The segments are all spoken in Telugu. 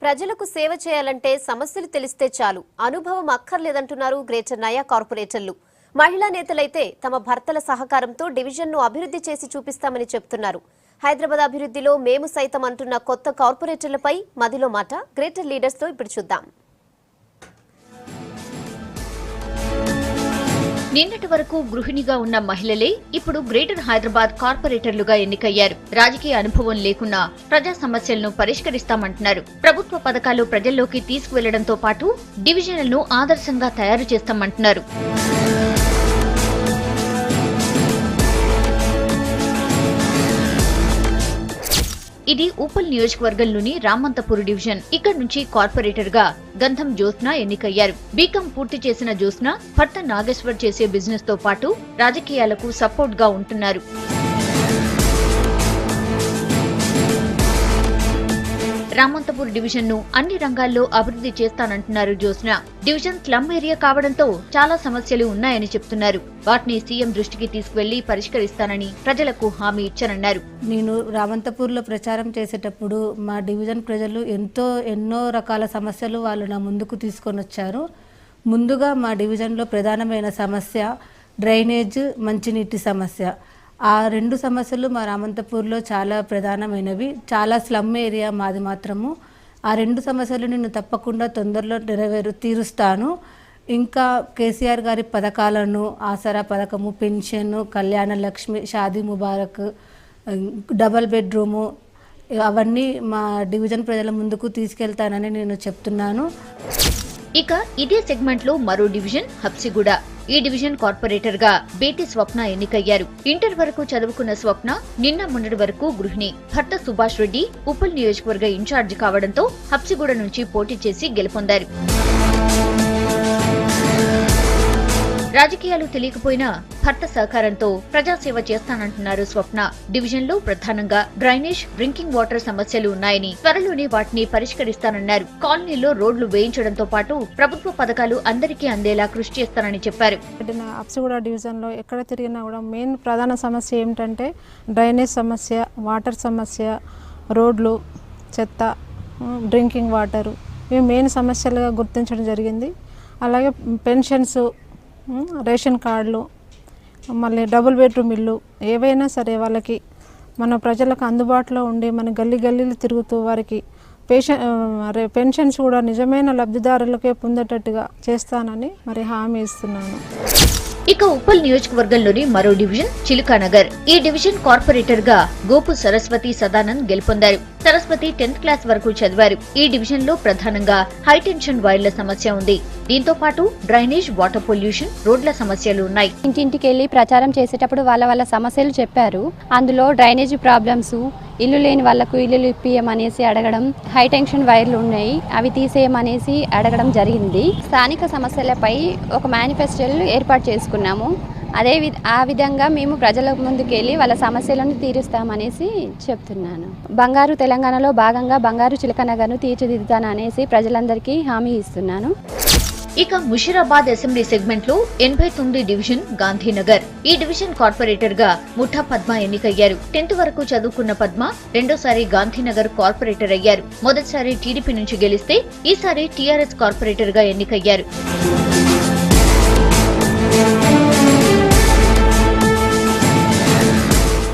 ప్రజలకు సేవ చేయాలంటే సమస్యలు తెలిస్తే చాలు, అనుభవం అక్కర్లేదంటున్నారు గ్రేటర్ నయా కార్పొరేటర్లు. మహిళా నేతలైతే తమ భర్తల సహకారంతో డివిజన్ను అభివృద్ధి చేసి చూపిస్తామని చెప్తున్నారు. హైదరాబాద్ అభివృద్ధిలో మేము సైతం అంటున్న కొత్త కార్పొరేటర్లపై మదిలో మాట గ్రేటర్ లీడర్స్ తో ఇప్పుడు చూద్దాం. నిన్నటి వరకు గృహిణిగా ఉన్న మహిళలే ఇప్పుడు గ్రేటర్ హైదరాబాద్ కార్పొరేటర్లుగా ఎన్నికయ్యారు. రాజకీయ అనుభవం లేకున్నా ప్రజా సమస్యలను పరిష్కరిస్తామంటున్నారు. ప్రభుత్వ పథకాలు ప్రజల్లోకి తీసుకువెళ్లడంతో పాటు డివిజన్లను ఆదర్శంగా తయారు చేస్తామంటున్నారు. ఇది ఉప్పల్ నియోజకవర్గంలోని రామంతపూర్ డివిజన్. ఇక్కడి నుంచి కార్పొరేటర్ గా గంధం జ్యోత్స్న ఎన్నికయ్యారు. బీకాం పూర్తి చేసిన జ్యోత్స్న భర్త నాగేశ్వర్ చేసే బిజినెస్ తో పాటు రాజకీయాలకు సపోర్ట్ గా ఉంటున్నారు. రామంతపూర్ డివిజన్ ను అన్ని రంగాల్లో అభివృద్ధి చేస్తానంటున్నారు జ్యోత్స్న. డివిజన్ స్లమ్ ఏరియా కావడంతో చాలా సమస్యలు ఉన్నాయని చెప్తున్నారు. వాటిని సీఎం దృష్టికి తీసుకువెళ్లి పరిష్కరిస్తానని ప్రజలకు హామీ ఇచ్చానన్నారు. నేను రామంతపూర్ లో ప్రచారం చేసేటప్పుడు మా డివిజన్ ప్రజలు ఎన్నో రకాల సమస్యలు వాళ్ళు నా ముందుకు తీసుకొని వచ్చారు. ముందుగా మా డివిజన్ లో ప్రధానమైన సమస్య డ్రైనేజ్, మంచినీటి సమస్య. ఆ రెండు సమస్యలు మా రామంతపూర్లో చాలా ప్రధానమైనవి. చాలా స్లమ్ ఏరియా మాది మాత్రము. ఆ రెండు సమస్యలు నేను తప్పకుండా తొందరలో తీరుస్తాను. ఇంకా కేసీఆర్ గారి పథకాలను, ఆసరా పథకము, pension, Kalyana Lakshmi, Shaadi Mubarak, double bedroom, అవన్నీ మా డివిజన్ ప్రజల ముందుకు తీసుకెళ్తానని నేను చెప్తున్నాను. ఇక ఇదే సెగ్మెంట్ లో మరో డివిజన్ హబ్సిగూడ. ఈ డివిజన్ కార్పొరేటర్ గా బేటి స్వప్న ఎన్నికయ్యారు. ఇంటర్ వరకు చదువుకున్న స్వప్న నిన్న మొన్నటి వరకు గృహిణి. భర్త సుభాష్ రెడ్డి ఉప్పల్ నియోజకవర్గ ఇన్ఛార్జి కావడంతో హబ్సిగూడ నుంచి పోటీ చేసి గెలుపొందారు. రాజకీయాలు తెలియకపోయినా భర్త సహకారంతో ప్రజాసేవ చేస్తానంటున్నారు స్వప్న. డివిజన్ లో ప్రధానంగా డ్రైనేజ్, డ్రింకింగ్ వాటర్ సమస్యలు ఉన్నాయని, త్వరలోనే వాటిని పరిష్కరిస్తానన్నారు. కాలనీలో రోడ్లు వేయించడంతో పాటు ప్రభుత్వ పథకాలు అందరికీ అందేలా కృషి చేస్తానని చెప్పారు. హబ్సిగూడ డివిజన్ లో ఎక్కడ తిరిగినా కూడా మెయిన్ ప్రధాన సమస్య ఏమిటంటే డ్రైనేజ్ సమస్య, వాటర్ సమస్య, రోడ్లు, చెత్త, డ్రింకింగ్ వాటర్, ఇవి మెయిన్ సమస్యలుగా గుర్తించడం జరిగింది. అలాగే పెన్షన్స్, రేషన్ కార్డులు, మళ్ళీ డబుల్ బెడ్రూమ్ ఇల్లు, ఏవైనా సరే వాళ్ళకి మన ప్రజలకు అందుబాటులో ఉండి మన గల్లీలు తిరుగుతూ వారికి పెన్షన్స్ కూడా నిజమైన లబ్ధిదారులకే పొందేటట్టుగా చేస్తానని మరి హామీ ఇస్తున్నాను. ఇక ఉప్పల్ నియోజకవర్గంలోని మరో డివిజన్ చిలుకానగర్. ఈ డివిజన్ కార్పొరేటర్ గా గోపు సరస్వతి సదానంద్ గెలుపొందారు. సరస్వతి 10th క్లాస్ వరకు చదివారు. ఈ డివిజన్ లో ప్రధానంగా హైటెన్షన్ వైర్ల సమస్య ఉంది. దీంతో పాటు డ్రైనేజ్, వాటర్ పొల్యూషన్, రోడ్ల సమస్యలు ఉన్నాయి. ఇంటింటికి వెళ్లి ప్రచారం చేసేటప్పుడు వాళ్ళ సమస్యలు చెప్పారు. అందులో డ్రైనేజ్ ప్రాబ్లమ్స్, ఇల్లు లేని వాళ్లకు ఇల్లు ఇప్పియమనేసి అడగడం, హై టెన్షన్ వైర్లు ఉన్నాయి అవి తీసేయమనేసి అడగడం జరిగింది. స్థానిక సమస్యలపై ఒక మేనిఫెస్టోలు ఏర్పాటు చేసుకున్నాము. ఆ విధంగా మేము ప్రజల ముందుకెళ్ళి వాళ్ళ సమస్యలను తీరుస్తామనేసి చెప్తున్నాను. బంగారు తెలంగాణలో భాగంగా బంగారు చిలకనగర్ను తీర్చిదిద్దుతాననేసి ప్రజలందరికీ హామీ ఇస్తున్నాను. ఇక ముషీరాబాద్ అసెంబ్లీ సెగ్మెంట్ లో 89 డివిజన్ గాంధీనగర్. ఈ డివిజన్ కార్పొరేటర్ గా ముఠా పద్మ ఎన్నికయ్యారు. 10th వరకు చదువుకున్న పద్మ రెండోసారి గాంధీనగర్ కార్పొరేటర్ అయ్యారు. మొదటిసారి టీడీపీ నుంచి గెలిస్తే ఈసారి టీఆర్ఎస్ కార్పొరేటర్ గా ఎన్నికయ్యారు.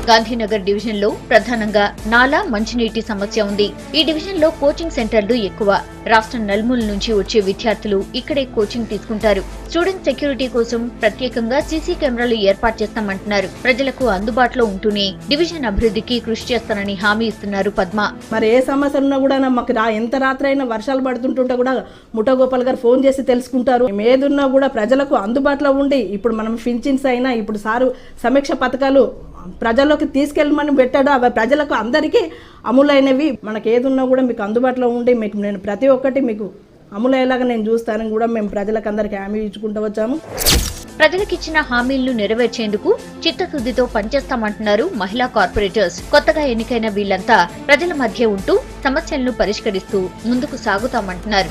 గాంధీనగర్ డివిజన్ లో ప్రధానంగా నాలా, మంచినీటి సమస్య ఉంది. ఈ డివిజన్ లో కోచింగ్ సెంటర్లు ఎక్కువ. రాష్ట్రం నలుమూల నుంచి వచ్చే విద్యార్థులు ఇక్కడే కోచింగ్ తీసుకుంటారు. స్టూడెంట్ సెక్యూరిటీ కోసం ప్రత్యేకంగా సీసీ కెమెరాలు ఏర్పాటు చేస్తామంటున్నారు. ప్రజలకు అందుబాటులో ఉంటూనే డివిజన్ అభివృద్ధికి కృషి చేస్తానని హామీ ఇస్తున్నారు పద్మ. మరి ఏ సమస్య ఉన్నా కూడా మాకు ఎంత రాత్రి అయినా వర్షాలు పడుతుంటుంటే కూడా ముఠా గోపాల్ గారు ఫోన్ చేసి తెలుసుకుంటారు. ఏదున్నా కూడా ప్రజలకు అందుబాటులో ఉండి, ఇప్పుడు మనం పింఛన్స్ అయినా, ఇప్పుడు సారు సమీక్ష పథకాలు ప్రజల్లోకి తీసుకెళ్ళమని పెట్టాడు. అవి ప్రజలకు అందరికీ అమలైనవి. మనకు ఏదున్నా కూడా మీకు అందుబాటులో ఉండి మీకు నేను ప్రతి ఒక్కటి మీకు అమలయ్యేలాగా నేను చూస్తానని కూడా మేము ప్రజలకు అందరికీ హామీ ఇచ్చుకుంటూ వచ్చాము. ప్రజలకిచ్చిన హామీలను నెరవేర్చేందుకు చిత్తశుద్ధితో పనిచేస్తామంటున్నారు మహిళా కార్పొరేటర్స్. కొత్తగా ఎన్నికైన వీళ్లంతా ప్రజల మధ్య ఉంటూ సమస్యలను పరిష్కరిస్తూ ముందుకు సాగుతామంటున్నారు.